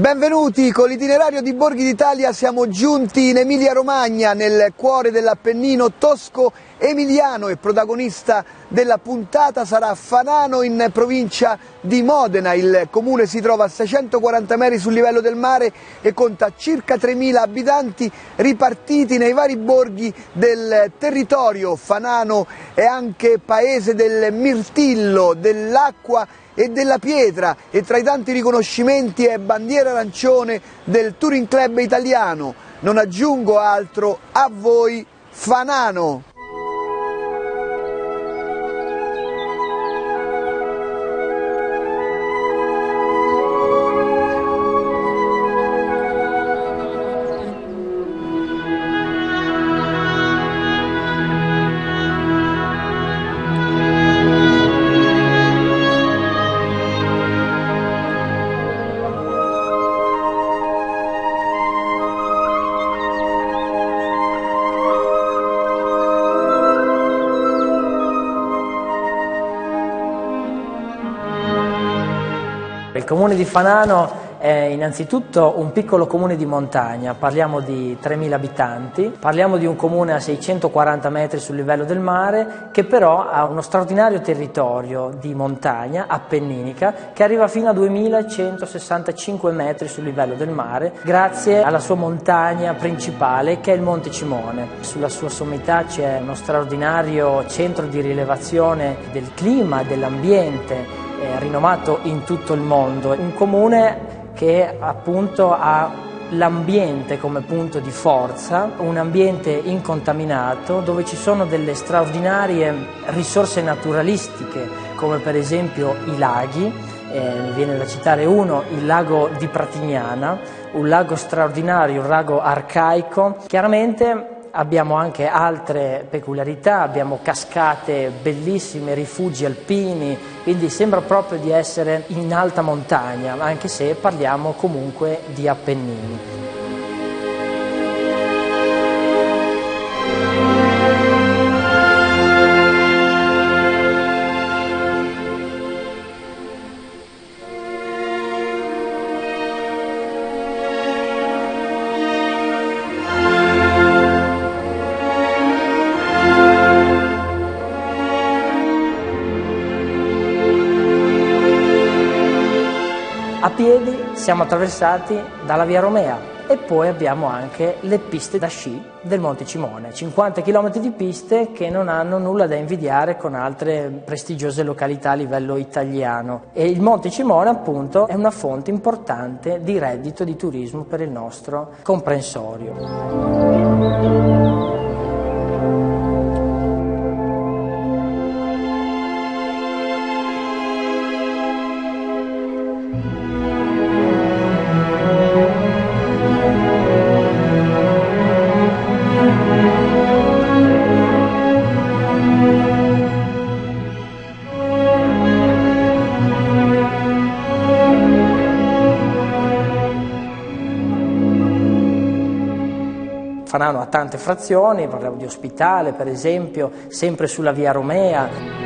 Benvenuti, con l'itinerario di Borghi d'Italia siamo giunti in Emilia-Romagna, nel cuore dell'Appennino tosco-emiliano, e protagonista della puntata sarà Fanano, in provincia di Modena. Il comune si trova a 640 metri sul livello del mare e conta circa 3.000 abitanti ripartiti nei vari borghi del territorio. Fanano è anche paese del mirtillo, dell'acqua e della pietra, e tra i tanti riconoscimenti è bandiera arancione del Touring Club italiano. Non aggiungo altro, a voi Fanano! Il comune di Fanano è innanzitutto un piccolo comune di montagna, parliamo di 3.000 abitanti, parliamo di un comune a 640 metri sul livello del mare, che però ha uno straordinario territorio di montagna appenninica che arriva fino a 2.165 metri sul livello del mare, grazie alla sua montagna principale che è il Monte Cimone. Sulla sua sommità c'è uno straordinario centro di rilevazione del clima e dell'ambiente, rinomato in tutto il mondo, un comune che appunto ha l'ambiente come punto di forza, un ambiente incontaminato dove ci sono delle straordinarie risorse naturalistiche come per esempio i laghi. Viene da citare uno, il lago di Pratignana, un lago straordinario, un lago arcaico. Chiaramente abbiamo anche altre peculiarità, abbiamo cascate bellissime, rifugi alpini, quindi sembra proprio di essere in alta montagna, anche se parliamo comunque di Appennini. A piedi siamo attraversati dalla Via Romea e poi abbiamo anche le piste da sci del Monte Cimone, 50 km di piste che non hanno nulla da invidiare con altre prestigiose località a livello italiano. E il Monte Cimone appunto è una fonte importante di reddito di turismo per il nostro comprensorio. Fanano ha tante frazioni, parliamo di Ospitale per esempio, sempre sulla Via Romea.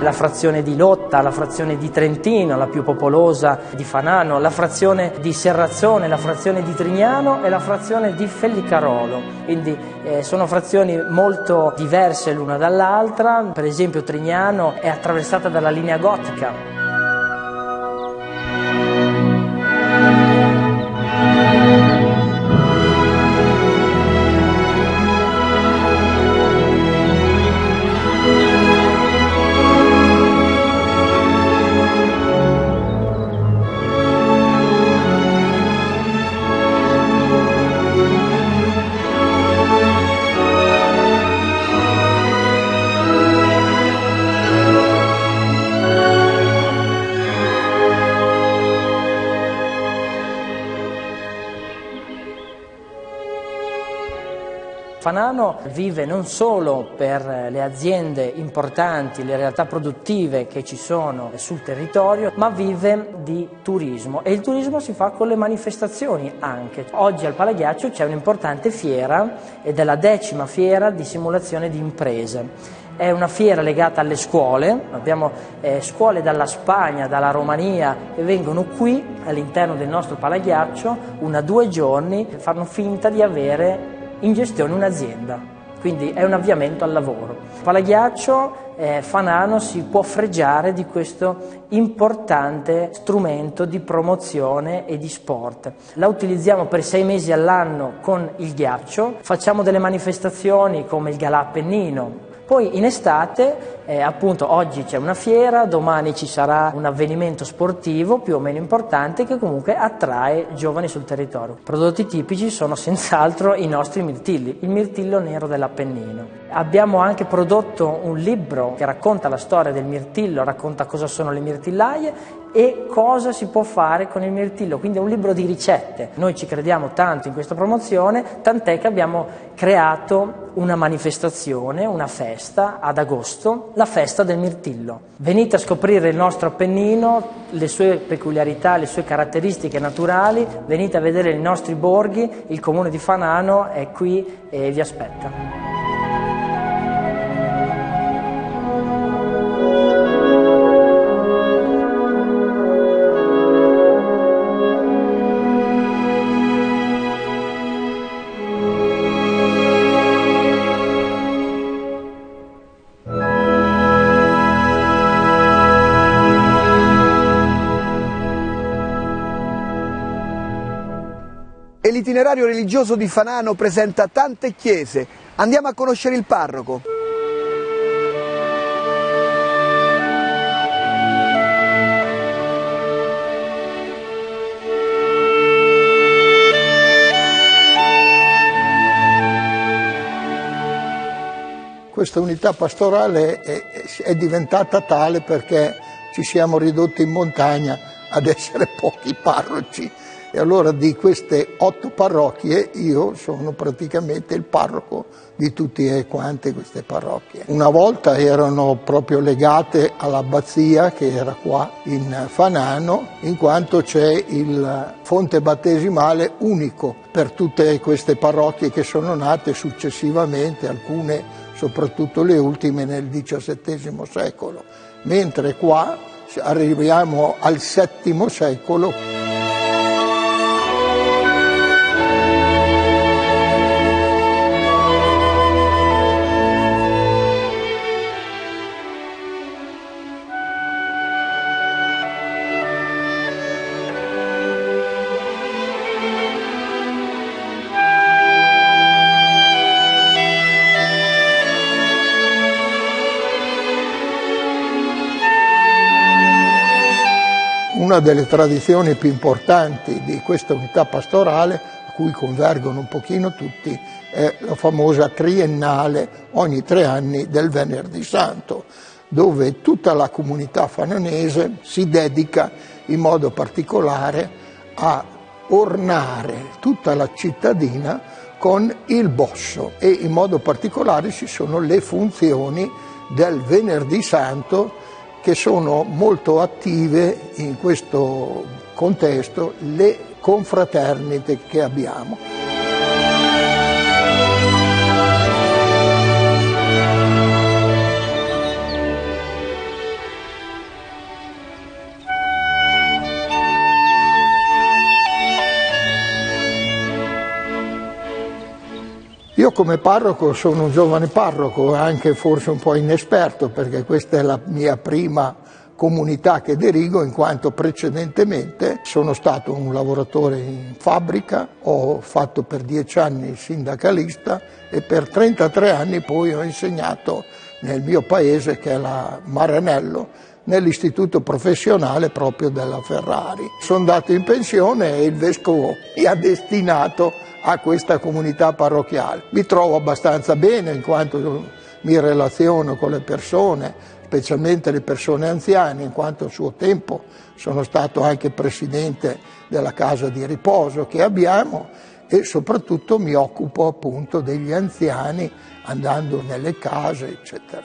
La frazione di Lotta, la frazione di Trentino, la più popolosa di Fanano, la frazione di Serrazzone, la frazione di Trignano e la frazione di Fellicarolo. Quindi sono frazioni molto diverse l'una dall'altra. Per esempio Trignano è attraversata dalla linea gotica. Fanano vive non solo per le aziende importanti, le realtà produttive che ci sono sul territorio, ma vive di turismo, e il turismo si fa con le manifestazioni anche. Oggi al Palaghiaccio c'è un'importante fiera ed è la 10ª fiera di simulazione di imprese. È una fiera legata alle scuole, abbiamo scuole dalla Spagna, dalla Romania che vengono qui all'interno del nostro Palaghiaccio 1 o 2 giorni, fanno finta di avere in gestione un'azienda, quindi è un avviamento al lavoro. Palaghiaccio Fanano si può fregiare di questo importante strumento di promozione e di sport. La utilizziamo per 6 mesi all'anno con il ghiaccio, facciamo delle manifestazioni come il Galà Appennino. Poi in estate, appunto oggi c'è una fiera, domani ci sarà un avvenimento sportivo più o meno importante che comunque attrae giovani sul territorio. Prodotti tipici sono senz'altro i nostri mirtilli, il mirtillo nero dell'Appennino. Abbiamo anche prodotto un libro che racconta la storia del mirtillo, racconta cosa sono le mirtillaie e cosa si può fare con il mirtillo, quindi è un libro di ricette. Noi ci crediamo tanto in questa promozione, tant'è che abbiamo creato una manifestazione, una festa ad agosto, la festa del mirtillo. Venite a scoprire il nostro Appennino, le sue peculiarità, le sue caratteristiche naturali, venite a vedere i nostri borghi, il comune di Fanano è qui e vi aspetta. E l'itinerario religioso di Fanano presenta tante chiese. Andiamo a conoscere il parroco. Questa unità pastorale è diventata tale perché ci siamo ridotti in montagna ad essere pochi parroci. E allora di queste 8 parrocchie io sono praticamente il parroco di tutte e quante queste parrocchie. Una volta erano proprio legate all'abbazia che era qua in Fanano, in quanto c'è il fonte battesimale unico per tutte queste parrocchie che sono nate successivamente, alcune soprattutto le ultime nel XVII secolo, mentre qua arriviamo al VII secolo. Una delle tradizioni più importanti di questa unità pastorale, a cui convergono un pochino tutti, è la famosa triennale ogni 3 anni del Venerdì Santo, dove tutta la comunità fananese si dedica in modo particolare a ornare tutta la cittadina con il bosso, e in modo particolare ci sono le funzioni del Venerdì Santo, che sono molto attive in questo contesto, le confraternite che abbiamo. Io come parroco sono un giovane parroco, anche forse un po' inesperto, perché questa è la mia prima comunità che dirigo, in quanto precedentemente sono stato un lavoratore in fabbrica, ho fatto per 10 anni il sindacalista e per 33 anni poi ho insegnato nel mio paese, che è la Maranello, nell'istituto professionale proprio della Ferrari. Sono andato in pensione e il vescovo mi ha destinato a questa comunità parrocchiale. Mi trovo abbastanza bene in quanto mi relaziono con le persone, specialmente le persone anziane, in quanto a suo tempo sono stato anche presidente della casa di riposo che abbiamo, e soprattutto mi occupo appunto degli anziani andando nelle case, eccetera.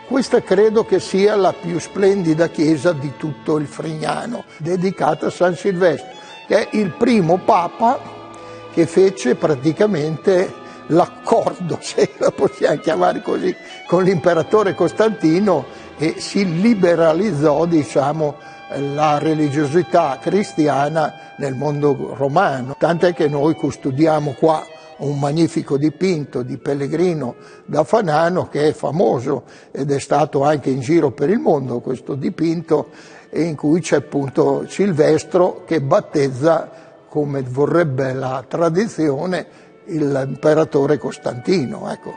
Questa credo che sia la più splendida chiesa di tutto il Frignano, dedicata a San Silvestro, che è il primo papa che fece praticamente l'accordo, se la possiamo chiamare così, con l'imperatore Costantino e si liberalizzò, diciamo, la religiosità cristiana nel mondo romano. Tant'è che noi custodiamo qua un magnifico dipinto di Pellegrino da Fanano che è famoso ed è stato anche in giro per il mondo questo dipinto, in cui c'è appunto Silvestro che battezza, come vorrebbe la tradizione, l'imperatore Costantino. Ecco.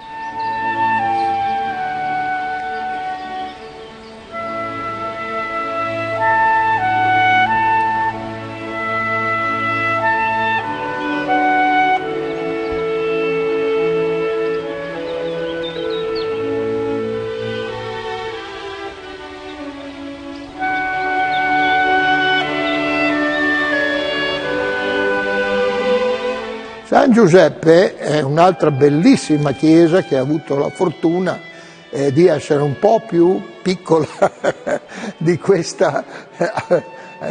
San Giuseppe è un'altra bellissima chiesa che ha avuto la fortuna di essere un po' più piccola di questa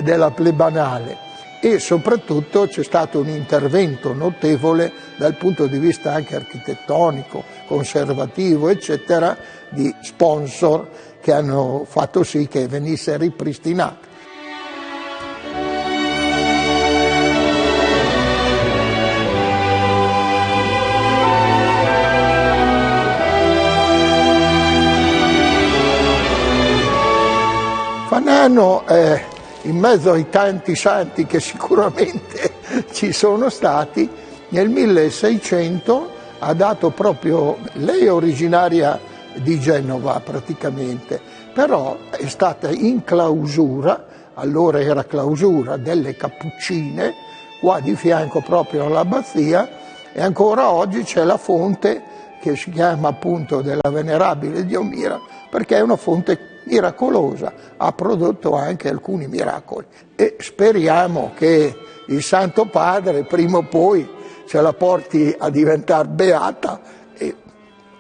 della plebanale, e soprattutto c'è stato un intervento notevole dal punto di vista anche architettonico, conservativo, eccetera, di sponsor che hanno fatto sì che venisse ripristinata. Fanano, in mezzo ai tanti santi che sicuramente ci sono stati, nel 1600 ha dato proprio, lei è originaria di Genova praticamente, però è stata in clausura, allora era clausura delle Cappuccine, qua di fianco proprio all'abbazia, e ancora oggi c'è la fonte che si chiama appunto della Venerabile Diomira, perché è una fonte miracolosa, ha prodotto anche alcuni miracoli e speriamo che il Santo Padre prima o poi ce la porti a diventare beata e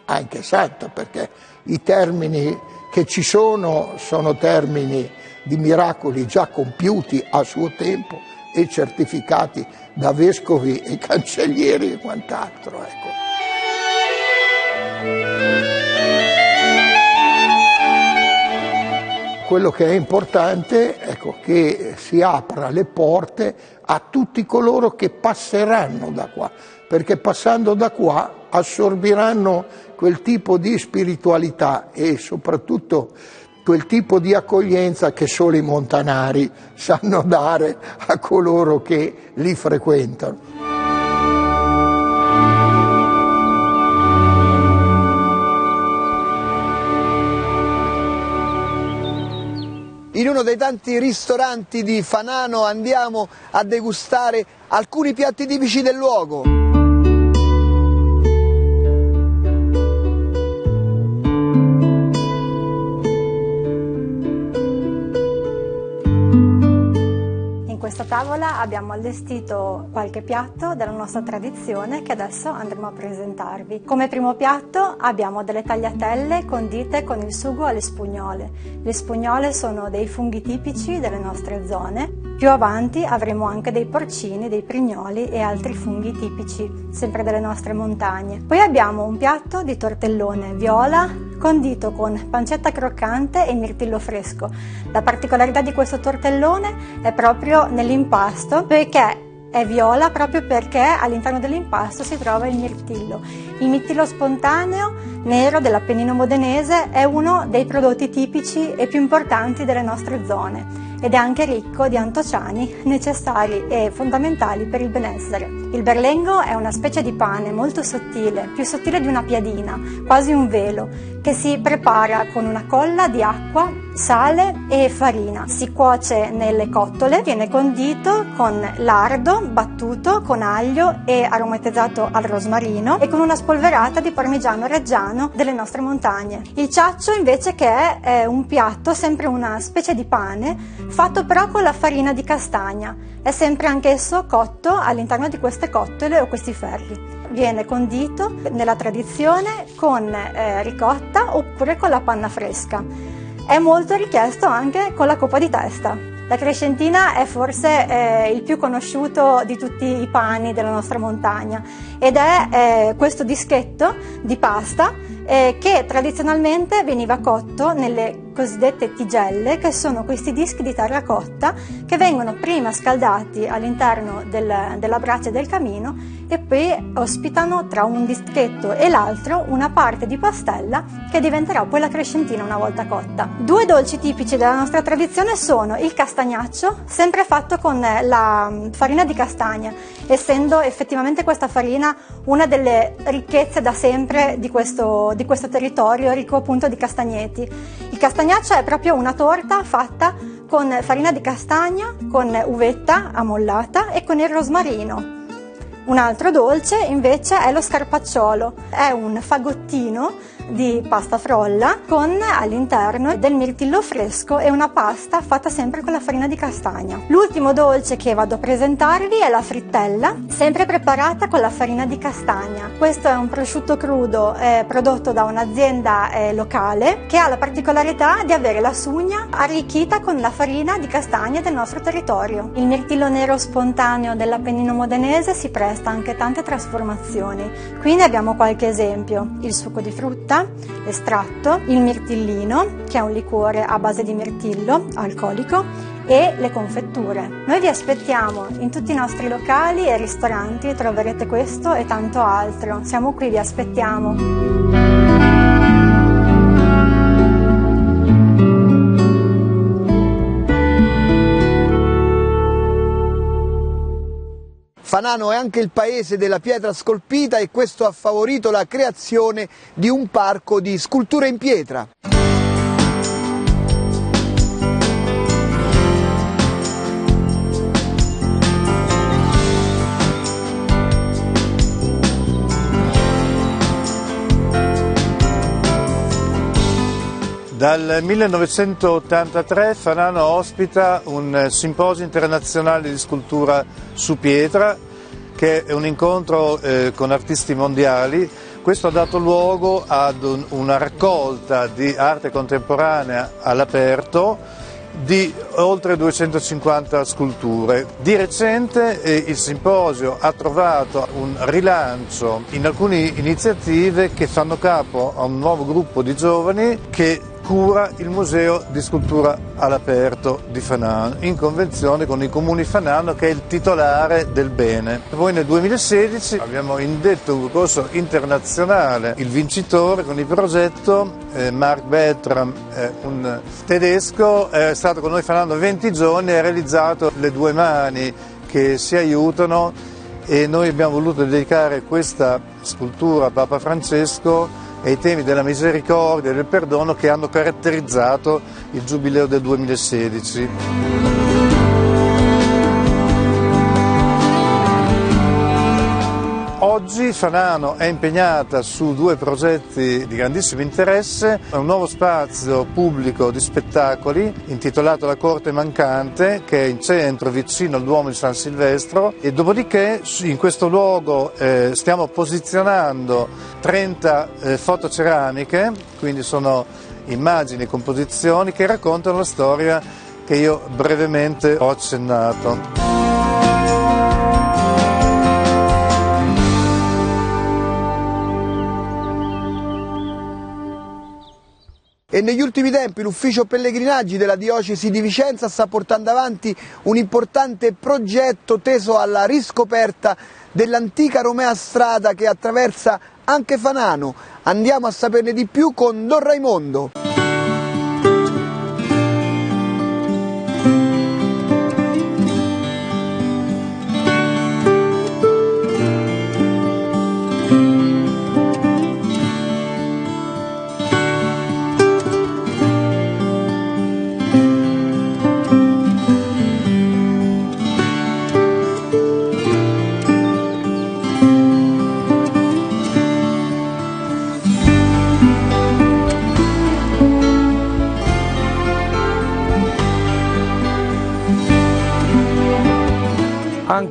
anche santa, perché i termini che ci sono termini di miracoli già compiuti a suo tempo e certificati da vescovi e cancellieri e quant'altro, ecco. Quello che è importante, ecco, che si apra le porte a tutti coloro che passeranno da qua, perché passando da qua assorbiranno quel tipo di spiritualità e soprattutto quel tipo di accoglienza che solo i montanari sanno dare a coloro che li frequentano. In uno dei tanti ristoranti di Fanano andiamo a degustare alcuni piatti tipici del luogo. In questa tavola abbiamo allestito qualche piatto della nostra tradizione che adesso andremo a presentarvi. Come primo piatto abbiamo delle tagliatelle condite con il sugo alle spugnole. Le spugnole sono dei funghi tipici delle nostre zone. Più avanti avremo anche dei porcini, dei prignoli e altri funghi tipici, sempre delle nostre montagne. Poi abbiamo un piatto di tortellone viola condito con pancetta croccante e mirtillo fresco. La particolarità di questo tortellone è proprio nell'impasto, perché è viola proprio perché all'interno dell'impasto si trova il mirtillo. Il mirtillo spontaneo nero dell'Appennino modenese è uno dei prodotti tipici e più importanti delle nostre zone. ed è anche ricco di antociani necessari e fondamentali per il benessere. Il berlengo è una specie di pane molto sottile, più sottile di una piadina, quasi un velo, che si prepara con una colla di acqua, sale e farina. Si cuoce nelle cottole, viene condito con lardo battuto con aglio e aromatizzato al rosmarino e con una spolverata di parmigiano reggiano delle nostre montagne. Il ciaccio invece, che è un piatto, sempre una specie di pane, fatto però con la farina di castagna. È sempre anch'esso cotto all'interno di queste cottole o questi ferri. Viene condito nella tradizione con ricotta oppure con la panna fresca. È molto richiesto anche con la coppa di testa. La crescentina è forse il più conosciuto di tutti i pani della nostra montagna ed è questo dischetto di pasta che tradizionalmente veniva cotto nelle cosiddette tigelle, che sono questi dischi di terracotta che vengono prima scaldati all'interno della brace del camino e poi ospitano tra un dischetto e l'altro una parte di pastella che diventerà poi la crescentina una volta cotta. Due dolci tipici della nostra tradizione sono il castagnaccio, sempre fatto con la farina di castagna, essendo effettivamente questa farina una delle ricchezze da sempre di questo territorio, ricco appunto di castagneti. Il castagnaccio è proprio una torta fatta con farina di castagna, con uvetta ammollata e con il rosmarino. Un altro dolce invece è lo scarpacciolo, è un fagottino di pasta frolla con all'interno del mirtillo fresco e una pasta fatta sempre con la farina di castagna. L'ultimo dolce che vado a presentarvi è la frittella, sempre preparata con la farina di castagna. Questo è un prosciutto crudo prodotto da un'azienda locale che ha la particolarità di avere la sugna arricchita con la farina di castagna del nostro territorio. Il mirtillo nero spontaneo dell'Appennino modenese si presta anche a tante trasformazioni. Qui ne abbiamo qualche esempio: il succo di frutta, l'estratto, il mirtillino, che è un liquore a base di mirtillo alcolico, e le confetture. Noi vi aspettiamo in tutti i nostri locali e ristoranti, troverete questo e tanto altro. Siamo qui, vi aspettiamo. Fanano è anche il paese della pietra scolpita e questo ha favorito la creazione di un parco di sculture in pietra. Dal 1983 Fanano ospita un simposio internazionale di scultura su pietra, che è un incontro con artisti mondiali. Questo ha dato luogo ad una raccolta di arte contemporanea all'aperto di oltre 250 sculture. Di recente il simposio ha trovato un rilancio in alcune iniziative che fanno capo a un nuovo gruppo di giovani che cura il Museo di Scultura all'Aperto di Fanano, in convenzione con il Comune di Fanano, che è il titolare del bene. Poi nel 2016 abbiamo indetto un concorso internazionale. Il vincitore con il progetto, Mark Beltram, un tedesco, è stato con noi a Fanano 20 giorni e ha realizzato le due mani che si aiutano, e noi abbiamo voluto dedicare questa scultura a Papa Francesco e i temi della misericordia e del perdono che hanno caratterizzato il Giubileo del 2016. Oggi Fanano è impegnata su due progetti di grandissimo interesse: un nuovo spazio pubblico di spettacoli intitolato La Corte Mancante, che è in centro vicino al Duomo di San Silvestro, e dopodiché in questo luogo stiamo posizionando 30 fotoceramiche, quindi sono immagini e composizioni che raccontano la storia che io brevemente ho accennato. E negli ultimi tempi l'ufficio pellegrinaggi della diocesi di Vicenza sta portando avanti un importante progetto teso alla riscoperta dell'antica Romea Strada che attraversa anche Fanano. Andiamo a saperne di più con Don Raimondo.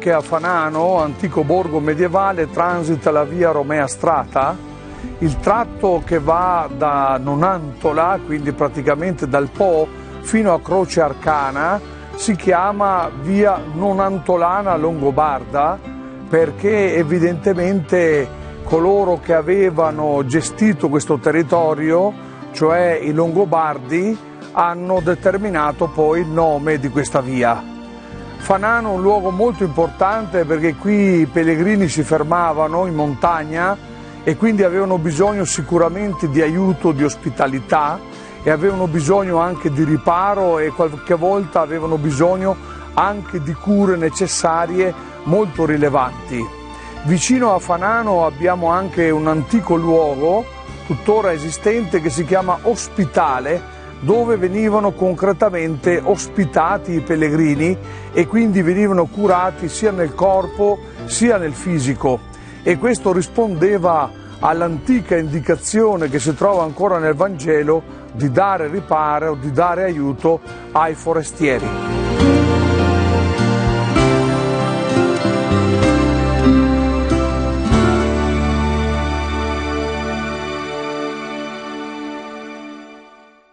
che a Fanano, antico borgo medievale, transita la via Romea Strata. Il tratto che va da Nonantola, quindi praticamente dal Po, fino a Croce Arcana, si chiama via Nonantolana Longobarda, perché evidentemente coloro che avevano gestito questo territorio, cioè i Longobardi, hanno determinato poi il nome di questa via. Fanano è un luogo molto importante perché qui i pellegrini si fermavano in montagna e quindi avevano bisogno sicuramente di aiuto, di ospitalità, e avevano bisogno anche di riparo e qualche volta avevano bisogno anche di cure necessarie molto rilevanti. Vicino a Fanano abbiamo anche un antico luogo, tuttora esistente, che si chiama Ospitale, dove venivano concretamente ospitati i pellegrini e quindi venivano curati sia nel corpo sia nel fisico, e questo rispondeva all'antica indicazione che si trova ancora nel Vangelo di dare riparo, di dare aiuto ai forestieri.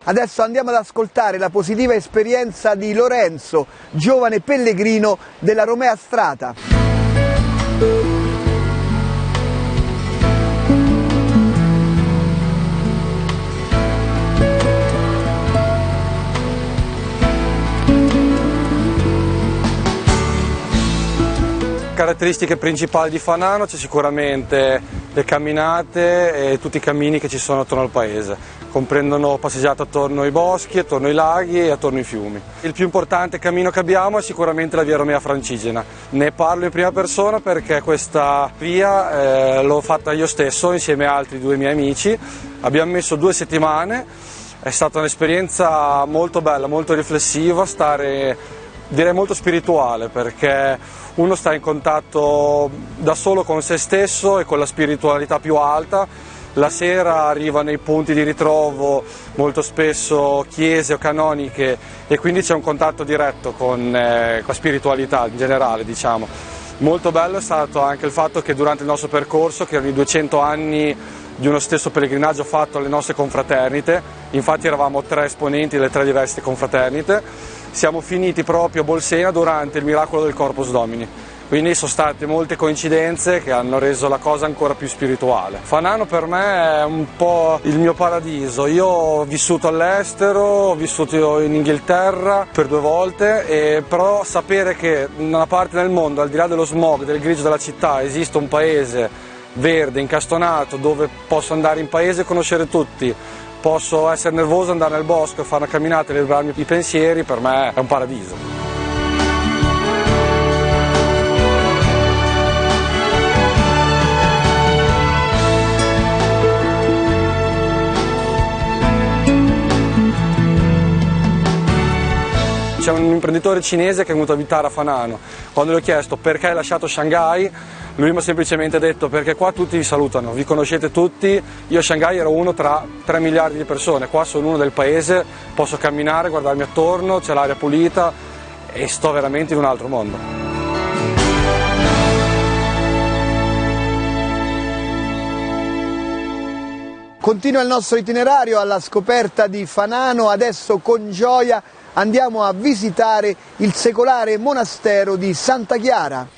Adesso andiamo ad ascoltare la positiva esperienza di Lorenzo, giovane pellegrino della Romea Strata. Caratteristiche principali di Fanano: c'è sicuramente le camminate e tutti i cammini che ci sono attorno al paese, comprendono passeggiate attorno ai boschi, attorno ai laghi e attorno ai fiumi. Il più importante cammino che abbiamo è sicuramente la via Romea Francigena. Ne parlo in prima persona perché questa via l'ho fatta io stesso insieme a altri 2 miei amici. Abbiamo messo 2 settimane, è stata un'esperienza molto bella, molto riflessiva, direi molto spirituale, perché uno sta in contatto da solo con se stesso e con la spiritualità più alta. La sera arriva nei punti di ritrovo molto spesso chiese o canoniche e quindi c'è un contatto diretto con la spiritualità in generale, diciamo. Molto bello è stato anche il fatto che durante il nostro percorso, che erano i 200 anni di uno stesso pellegrinaggio fatto alle nostre confraternite, infatti eravamo 3 esponenti delle 3 diverse confraternite, siamo finiti proprio a Bolsena durante il miracolo del Corpus Domini, quindi sono state molte coincidenze che hanno reso la cosa ancora più spirituale. Fanano per me è un po' il mio paradiso. Io ho vissuto all'estero, ho vissuto in Inghilterra per 2 volte, però sapere che in una parte del mondo, al di là dello smog, del grigio della città, esiste un paese verde, incastonato, dove posso andare in paese e conoscere tutti, posso essere nervoso, andare nel bosco, fare una camminata e liberarmi i pensieri, per me è un paradiso. C'è un imprenditore cinese che è venuto a abitare a Fanano. Quando gli ho chiesto perché hai lasciato Shanghai, lui mi ha semplicemente detto: perché qua tutti vi salutano, vi conoscete tutti, io a Shanghai ero uno tra 3 miliardi di persone, qua sono uno del paese, posso camminare, guardarmi attorno, c'è l'aria pulita e sto veramente in un altro mondo. Continua il nostro itinerario alla scoperta di Fanano. Adesso con gioia andiamo a visitare il secolare monastero di Santa Chiara.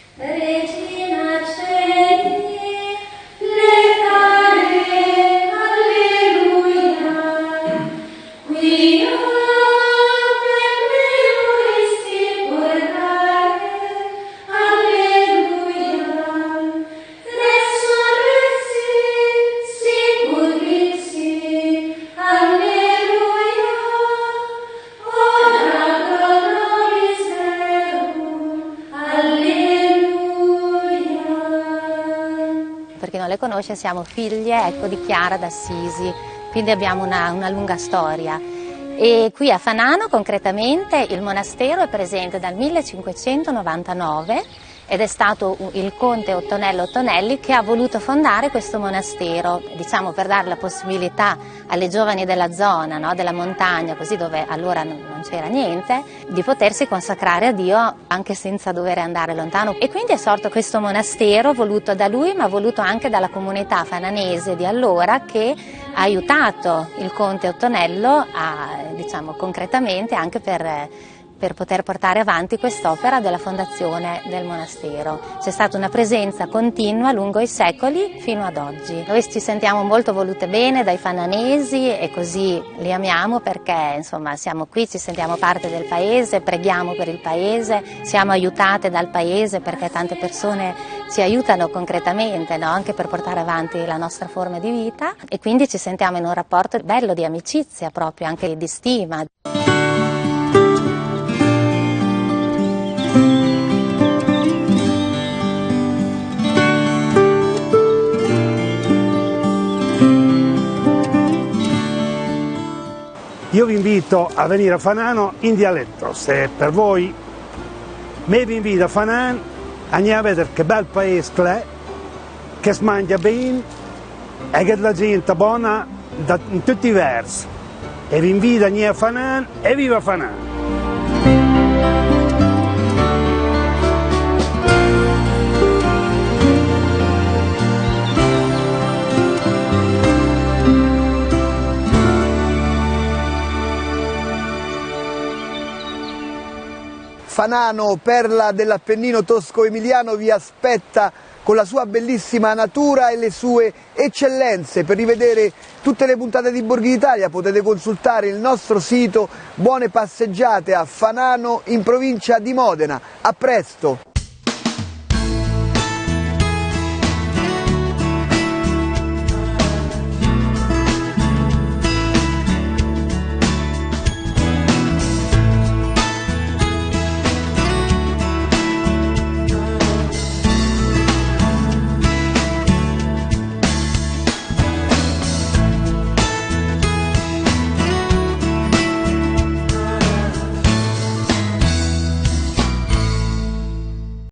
Le conosce, siamo figlie di Chiara d'Assisi, quindi abbiamo una lunga storia. E qui a Fanano concretamente il monastero è presente dal 1599 ed è stato il conte Ottonello Ottonelli che ha voluto fondare questo monastero, diciamo per dare la possibilità alle giovani della zona, no, della montagna, così dove allora non c'era niente, di potersi consacrare a Dio anche senza dover andare lontano. E quindi è sorto questo monastero voluto da lui, ma voluto anche dalla comunità fananese di allora, che ha aiutato il conte Ottonello diciamo concretamente anche per poter portare avanti quest'opera della fondazione del monastero. C'è stata una presenza continua lungo i secoli fino ad oggi. Noi ci sentiamo molto volute bene dai fananesi e così li amiamo perché insomma siamo qui, ci sentiamo parte del paese, preghiamo per il paese, siamo aiutate dal paese perché tante persone ci aiutano concretamente, no? Anche per portare avanti la nostra forma di vita, e quindi ci sentiamo in un rapporto bello di amicizia, proprio anche di stima. Io vi invito a venire a Fanano in dialetto, se per voi. Me vi invito a Fanano, andiamo a vedere che bel paese che si mangia bene e che la gente è buona in tutti i versi. E vi invito a venire a Fanano e viva Fanano! Fanano, perla dell'Appennino tosco-emiliano, vi aspetta con la sua bellissima natura e le sue eccellenze. Per rivedere tutte le puntate di Borghi d'Italia potete consultare il nostro sito. Buone passeggiate a Fanano in provincia di Modena. A presto!